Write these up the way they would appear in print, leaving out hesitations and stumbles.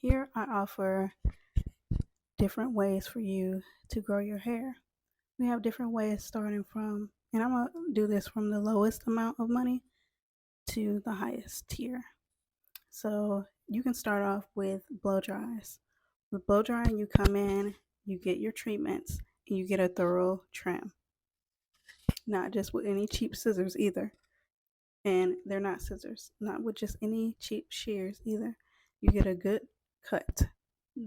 Here I offer different ways for you to grow your hair. We have different ways starting from, and I'm going to do this from the lowest amount of money to the highest tier. So you can start off with blow dries. With blow drying, you come in, you get your treatments, and you get a thorough trim. Not just with any cheap scissors either. And they're not scissors, not with just any cheap shears either. You get a good cut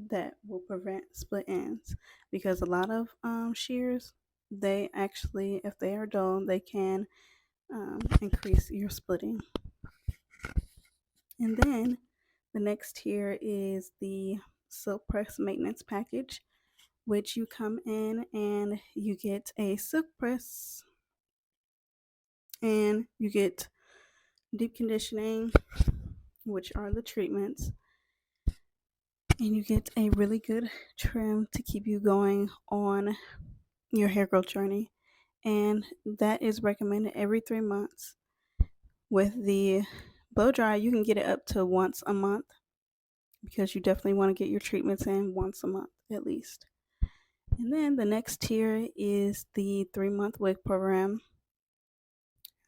that will prevent split ends, because a lot of shears, they actually, if they are dull, they can increase your splitting. And then the next tier is the silk press maintenance package, which you come in and you get a silk press and you get deep conditioning, which are the treatments, and you get a really good trim to keep you going on your hair growth journey. And that is recommended every 3 months. With the blow dry, you can get it up to once a month, because you definitely want to get your treatments in once a month at least. And then the next tier is the 3 month wig program.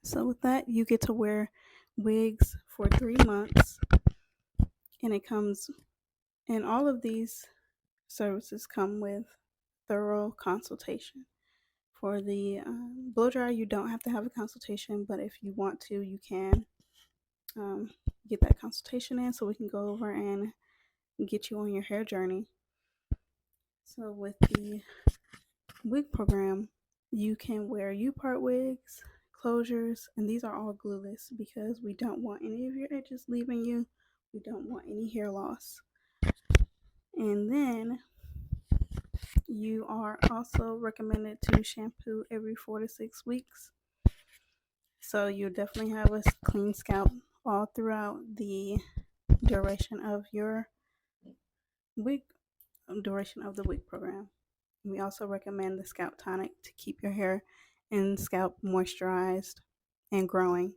So with that, you get to wear wigs for 3 months, and it comes, and all of these services come with thorough consultation. For the blow dry, you don't have to have a consultation, but if you want to, you can get that consultation in so we can go over and get you on your hair journey. So with the wig program, you can wear U-part wigs, closures, and these are all glueless because we don't want any of your edges leaving you. We don't want any hair loss. And then you are also recommended to shampoo every 4 to 6 weeks. So you definitely have a clean scalp all throughout the duration of your wig duration of the wig program. We also recommend the scalp tonic to keep your hair and scalp moisturized and growing,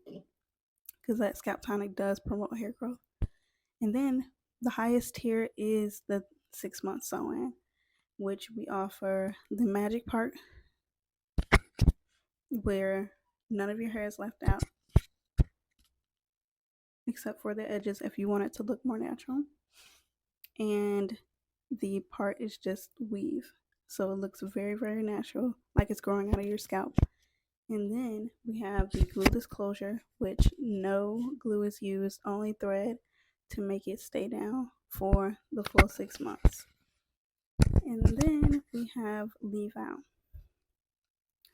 because that scalp tonic does promote hair growth. And then the highest tier is the 6 month sew-in, which we offer the magic part where none of your hair is left out except for the edges if you want it to look more natural. And the part is just weave, so it looks very, very natural, like it's growing out of your scalp. And then we have the glueless closure, which no glue is used, only thread to make it stay down for the full 6 months. And then we have leave out.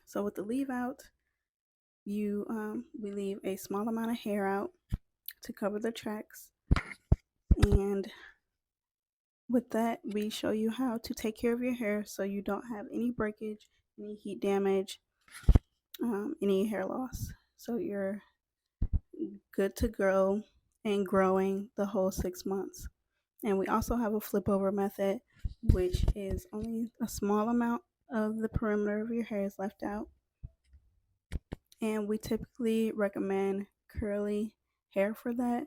So with the leave out, we leave a small amount of hair out to cover the tracks, and with that, we show you how to take care of your hair so you don't have any breakage, any heat damage, any hair loss. So you're good to grow and growing the whole 6 months. And we also have a flip over method, which is only a small amount of the perimeter of your hair is left out. And we typically recommend curly hair for that,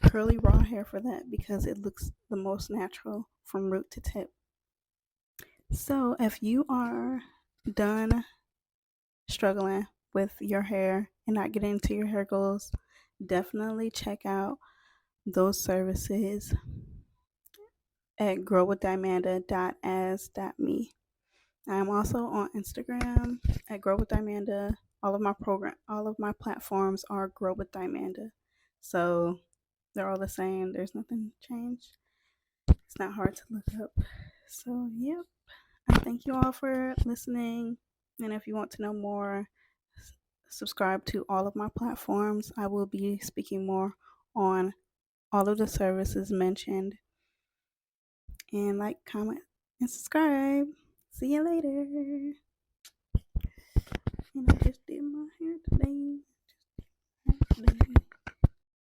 curly raw hair for that, because it looks the most natural from root to tip. So if you are done struggling with your hair and not getting to your hair goals, definitely check out those services at growwithdiamanda.as.me. I'm also on Instagram at growwithdiamanda. All of my platforms are Grow with Diamanda. So they're all the same. There's nothing changed. It's not hard to look up. So, yep. I thank you all for listening. And if you want to know more, subscribe to all of my platforms. I will be speaking more on all of the services mentioned. And like, comment, and subscribe. See you later. And I just did my hair today.